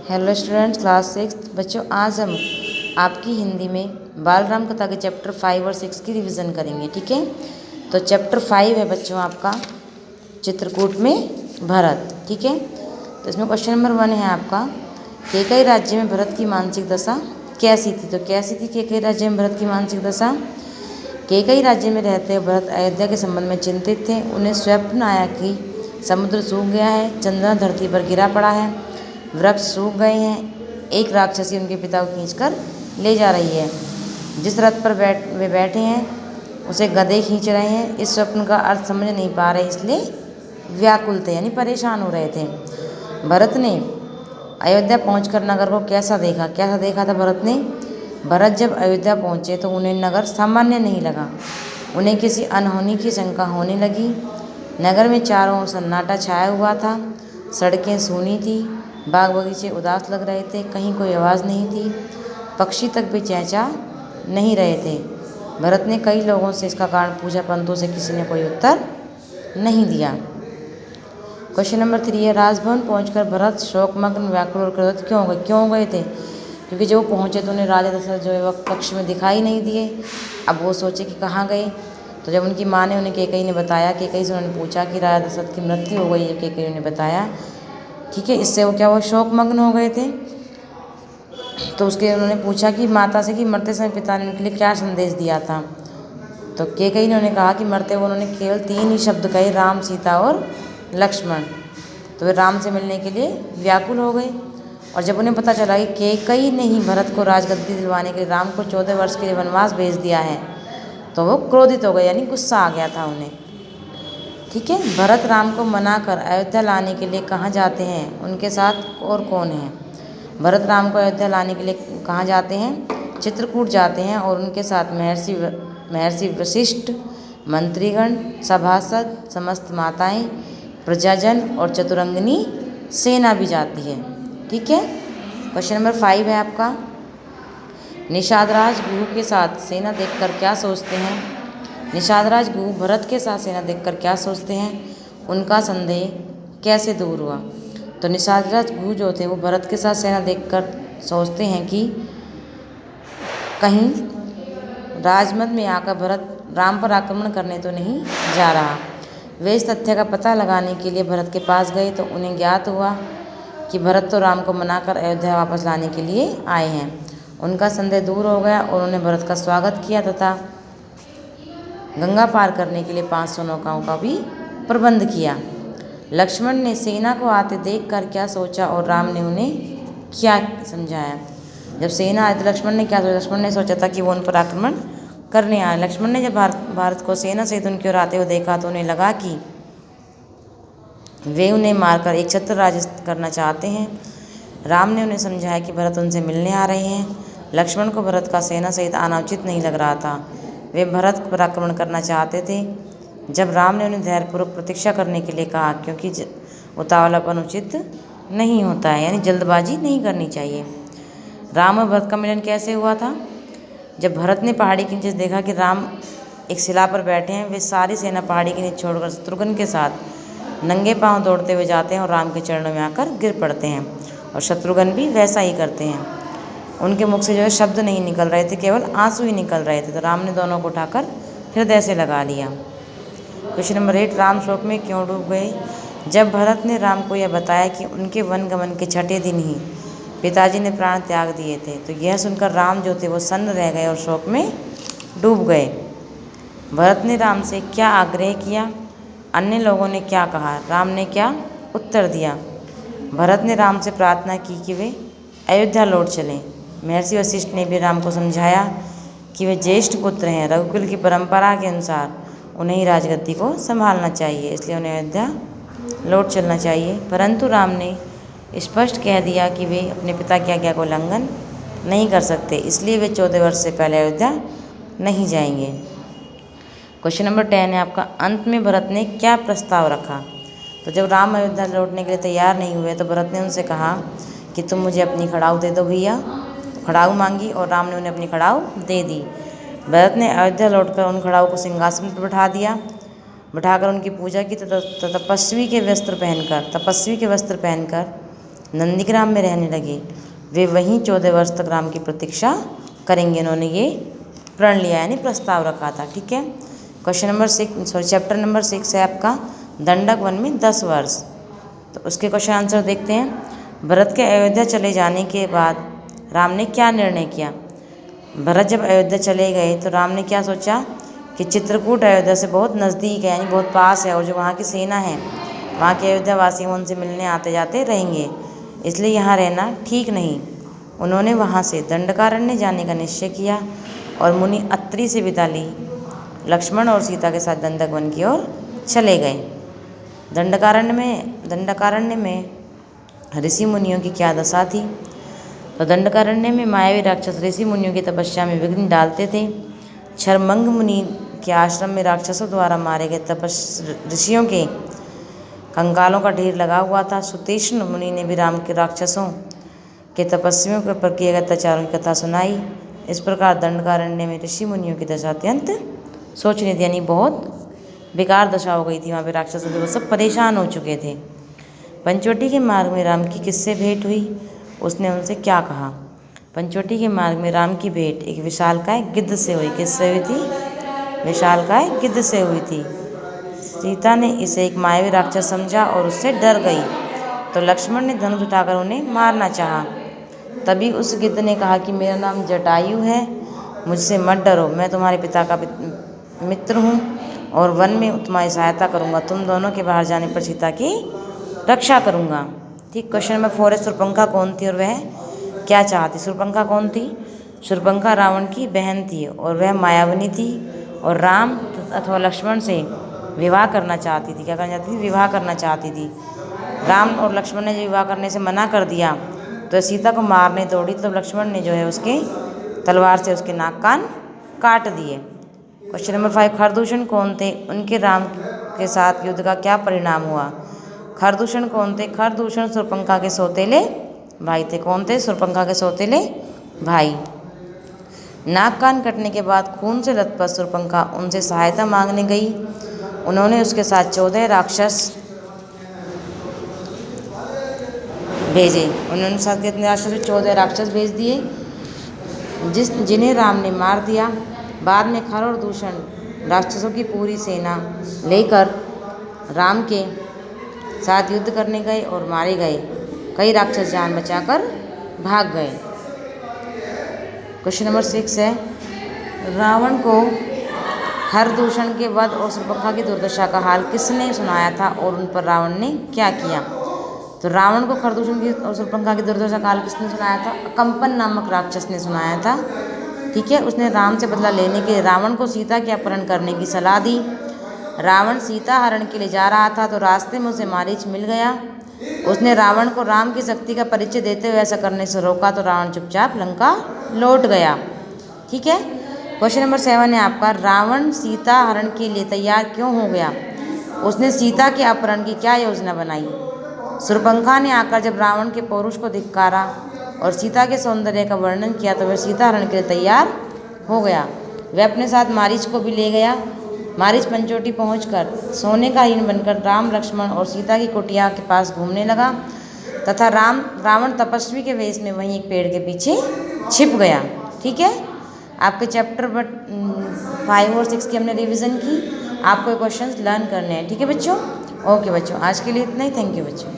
Hello students, class 6 बच्चों, आज हम आपकी हिंदी में बालराम कथा के चैप्टर 5 और 6 की रिवीजन करेंगे। ठीक है, तो चैप्टर 5 है बच्चों आपका चित्रकूट में भरत। ठीक है, तो इसमें क्वेश्चन नंबर 1 है आपका, कैकेयी राज्य में भरत की मानसिक दशा कैसी थी। तो कैसी थी कैकेयी राज्य में भरत की मानसिक दशा? कैकेयी राज्य में रहते हुए भरत अयोध्या के संबंध में चिंतित थे। उन्हें स्वप्न आया कि समुद्र सूख गया है, चंद्रमा धरती पर गिरा पड़ा है, वृक्ष सूख गए हैं, एक राक्षसी उनके पिता को खींचकर ले जा रही है। जिस रथ पर वे बैठे हैं उसे गधे खींच रहे हैं। इस स्वप्न का अर्थ समझ नहीं पा रहे, इसलिए व्याकुल थे, यानी परेशान हो रहे थे। भरत ने अयोध्या पहुंचकर नगर को कैसा देखा था भरत ने? भरत जब अयोध्या पहुंचे तो उन्हें नगर सामान्य नहीं लगा। उन्हें किसी अनहोनी की शंका होने लगी। नगर में चारों ओर सन्नाटा छाया हुआ था। सड़कें सूनी थी, बाग बगीचे उदास लग रहे थे, कहीं कोई आवाज़ नहीं थी, पक्षी तक भी चहचहा नहीं रहे थे। भरत ने कई लोगों से इसका कारण पूछा, परंतु उसे किसी ने कोई उत्तर नहीं दिया। क्वेश्चन नंबर 3 है, राजभवन पहुंचकर भरत शोकमग्न, व्याकुल और क्रोधित क्यों गए थे? क्योंकि जब वो पहुंचे तो उन्हें राजा दशरथ जो है वह कक्ष में दिखाई नहीं दिए। अब वो सोचे कि कहाँ गए। तो जब उनकी माँ ने उन्हें कैकेयी ने बताया, कैकेयी से उन्होंने पूछा कि राजा दशरथ की मृत्यु हो गई है। कैकेयी ने बताया। ठीक है, इससे वो शोकमग्न हो गए थे। तो उसके उन्होंने पूछा कि माता से कि मरते समय पिता ने उनके लिए क्या संदेश दिया था। तो कैकेयी ने उन्हें कहा कि मरते हुए उन्होंने केवल 3 ही शब्द कहे, राम, सीता और लक्ष्मण। तो वे राम से मिलने के लिए व्याकुल हो गए। और जब उन्हें पता चला कि कैकेयी ने ही भरत को राजगद्दी दिलवाने के लिए राम को 14 वर्ष के लिए वनवास भेज दिया है, तो वो क्रोधित हो गए, यानी गुस्सा आ गया था उन्हें। ठीक है, भरत राम को मनाकर अयोध्या लाने के लिए कहाँ जाते हैं? उनके साथ और कौन है? भरत राम को अयोध्या लाने के लिए कहाँ जाते हैं? चित्रकूट जाते हैं, और उनके साथ महर्षि वशिष्ठ, मंत्रीगण, सभासद, समस्त माताएं, प्रजाजन और चतुरंगिनी सेना भी जाती है। ठीक है, क्वेश्चन नंबर 5 है आपका, निषादराज गुरु के साथ सेना देखकर क्या सोचते हैं? निषादराज गुरु भरत के साथ सेना देखकर क्या सोचते हैं? उनका संदेह कैसे दूर हुआ? तो निषादराज गुरु जो थे वो भरत के साथ सेना देखकर सोचते हैं कि कहीं राजमत में आकर भरत राम पर आक्रमण करने तो नहीं जा रहा। वे इस तथ्य का पता लगाने के लिए भरत के पास गए तो उन्हें ज्ञात हुआ कि भरत तो राम को मनाकर अयोध्या वापस लाने के लिए आए हैं। उनका संदेह दूर हो गया और उन्होंने भरत का स्वागत किया तथा गंगा पार करने के लिए 500 नौकाओं का भी प्रबंध किया। लक्ष्मण ने सेना को आते देखकर क्या सोचा और राम ने उन्हें क्या समझाया? जब सेना आए तो लक्ष्मण ने क्या सोचा? लक्ष्मण ने सोचा था कि वो उन पर आक्रमण करने आए। लक्ष्मण ने जब भारत को सेना सहित उनकी ओर आते हुए देखा तो उन्हें लगा कि वे उन्हें मारकर एक छत्र राज करना चाहते हैं। राम ने उन्हें समझाया कि भरत उनसे मिलने आ रहे हैं। लक्ष्मण को भरत का सेना सहित आना उचित नहीं लग रहा था। वे भरत पर आक्रमण करना चाहते थे। जब राम ने उन्हें धैर्यपूर्वक प्रतीक्षा करने के लिए कहा, क्योंकि उतावलापन उचित नहीं होता है, यानी जल्दबाजी नहीं करनी चाहिए। राम और भरत का मिलन कैसे हुआ था? जब भरत ने पहाड़ी के नीचे देखा कि राम एक शिला पर बैठे हैं, वे सारी सेना पहाड़ी के नीचे छोड़कर शत्रुघ्न के साथ नंगे पांव दौड़ते हुए जाते हैं और राम के चरणों में आकर गिर पड़ते हैं। और शत्रुघ्न भी वैसा ही करते हैं। उनके मुख से जो है शब्द नहीं निकल रहे थे, केवल आंसू ही निकल रहे थे। तो राम ने दोनों को उठाकर हृदय से लगा लिया। क्वेश्चन नंबर 8, राम शोक में क्यों डूब गए? जब भरत ने राम को यह बताया कि उनके वन गमन के 6ठे दिन ही पिताजी ने प्राण त्याग दिए थे, तो यह सुनकर राम जो थे वो सन्न रह गए और शोक में डूब गए। भरत ने राम से क्या आग्रह किया? अन्य लोगों ने क्या कहा? राम ने क्या उत्तर दिया? भरत ने राम से प्रार्थना की कि वे अयोध्या लौट चलें। महर्षि वशिष्ठ ने भी राम को समझाया कि वे ज्येष्ठ पुत्र हैं, रघुकुल की परंपरा के अनुसार उन्हें ही राजगद्दी को संभालना चाहिए, इसलिए उन्हें अयोध्या लौट चलना चाहिए। परंतु राम ने स्पष्ट कह दिया कि वे अपने पिता की आज्ञा को उल्लंघन नहीं कर सकते, इसलिए वे 14 वर्ष से पहले अयोध्या नहीं जाएंगे। क्वेश्चन नंबर 10 है आपका, अंत में भरत ने क्या प्रस्ताव रखा? तो जब राम अयोध्या लौटने के लिए तैयार नहीं हुए तो भरत ने उनसे कहा कि तुम मुझे अपनी खड़ाऊ दे दो भैया। खड़ाऊ मांगी और राम ने उन्हें अपनी खड़ाऊ दे दी। भरत ने अयोध्या लौटकर उन खड़ाऊ को सिंहासन पर बिठाकर उनकी पूजा की तथा तपस्वी के वस्त्र पहनकर नंदीग्राम में रहने लगे। वे वहीं 14 वर्ष तक राम की प्रतीक्षा करेंगे। इन्होंने ये प्रण लिया यानी प्रस्ताव रखा था। ठीक है। क्वेश्चन नंबर 6 चैप्टर नंबर 6 है आपका दंडक वन में 10 वर्ष। तो उसके क्वेश्चन आंसर देखते हैं। भरत के अयोध्या चले जाने के बाद राम ने क्या निर्णय किया। भरत जब अयोध्या चले गए तो राम ने क्या सोचा कि चित्रकूट अयोध्या से बहुत नज़दीक है यानी बहुत पास है, और जो वहाँ की सेना है, वहाँ के अयोध्या वासी उनसे मिलने आते जाते रहेंगे, इसलिए यहाँ रहना ठीक नहीं। उन्होंने वहाँ से दंडकारण्य जाने का निश्चय किया और मुनि अत्रि से विदा ली। लक्ष्मण और सीता के साथ दंडक वन की ओर चले गए। दंडकारण्य में ऋषि मुनियों की क्या दशा थी। तो दंडकारण्य में मायावी राक्षस ऋषि मुनियों की तपस्या में विघ्न डालते थे। क्षरमंग मुनि के आश्रम में राक्षसों द्वारा मारे गए ऋषियों के कंकालों का ढेर लगा हुआ था। सुतीक्ष्ण मुनि ने भी राम के राक्षसों के तपस्वियों के ऊपर किए गए अत्याचारों की कथा सुनाई। इस प्रकार दंडकारण्य में ऋषि मुनियों की दशा अत्यंत सोचनीय थी, यानी बहुत बेकार दशा हो गई थी। वहाँ पे राक्षसों से वो सब परेशान हो चुके थे। पंचवटी के मार्ग में राम की किससे भेंट हुई, उसने उनसे क्या कहा। पंचवटी के मार्ग में राम की भेंट एक विशालकाय गिद्ध से हुई। किससे हुई थी? विशालकाय गिद्ध से हुई थी। सीता ने इसे एक मायावी राक्षस समझा और उससे डर गई, तो लक्ष्मण ने धनुष उठाकर उन्हें मारना चाहा। तभी उस गिद्ध ने कहा कि मेरा नाम जटायु है, मुझसे मत डरो, मैं तुम्हारे पिता का मित्र हूँ और वन में तुम्हारी सहायता करूँगा। तुम दोनों के बाहर जाने पर सीता की रक्षा करूँगा। ठीक। क्वेश्चन नंबर 4 है शूर्पणखा कौन थी और वह क्या चाहती। शूर्पणखा कौन थी? शूर्पणखा रावण की बहन थी और वह मायाविनी थी और राम अथवा लक्ष्मण से विवाह करना चाहती थी। क्या करना चाहती थी? विवाह करना चाहती थी। राम और लक्ष्मण ने जो विवाह करने से मना कर दिया तो सीता को मारने दौड़ी, तब लक्ष्मण ने जो है उसके तलवार से उसके नाक कान काट दिए। क्वेश्चन नंबर 5 खरदूषण कौन थे, उनके राम के साथ युद्ध का क्या परिणाम हुआ। खरदूषण कौन थे? खरदूषण शूर्पणखा के सौतेले भाई थे। कौन थे? शूर्पणखा के सौतेले भाई। नाक कान कटने के बाद खून से लथपथ शूर्पणखा उनसे सहायता मांगने गई। उन्होंने उसके साथ 14 राक्षस भेजे। उन्होंने साथ कितने राक्षस? 14 राक्षस भेज दिए, जिन्हें राम ने मार दिया। बाद में खर और दूषण राक्षसों की पूरी सेना लेकर राम के साथ युद्ध करने गए और मारे गए। कई राक्षस जान बचाकर भाग गए। क्वेश्चन नंबर 6 है रावण को खरदूषण के वध और शूर्पणखा की दुर्दशा का हाल किसने सुनाया था और उन पर रावण ने क्या किया। तो रावण को खरदूषण की और शूर्पणखा की दुर्दशा का हाल किसने सुनाया था? कंपन नामक राक्षस ने सुनाया था। ठीक है। उसने राम से बदला लेने के लिए रावण को सीता के अपहरण करने की सलाह दी। रावण सीता हरण के लिए जा रहा था तो रास्ते में उसे मारीच मिल गया। उसने रावण को राम की शक्ति का परिचय देते हुए ऐसा करने से रोका तो रावण चुपचाप लंका लौट गया। ठीक है। क्वेश्चन नंबर 7 है आपका रावण सीता हरण के लिए तैयार क्यों हो गया। उसने सीता के अपहरण की क्या योजना बनाई। शूर्पणखा ने आकर जब रावण के पौरुष को धिक्कारा और सीता के सौंदर्य का वर्णन किया तो वह सीता हरण के लिए तैयार हो गया। वह अपने साथ मारीच को भी ले गया। मारीच पंचवटी पहुंचकर सोने का हिरण बनकर राम लक्ष्मण और सीता की कुटिया के पास घूमने लगा तथा रावण तपस्वी के वेश में वहीं एक पेड़ के पीछे छिप गया। ठीक है। आपके चैप्टर 5 और 6 की हमने रिवीजन की। आपको क्वेश्चंस लर्न करने हैं। ठीक है बच्चों। ओके बच्चों, आज के लिए इतना ही। थैंक यू बच्चों।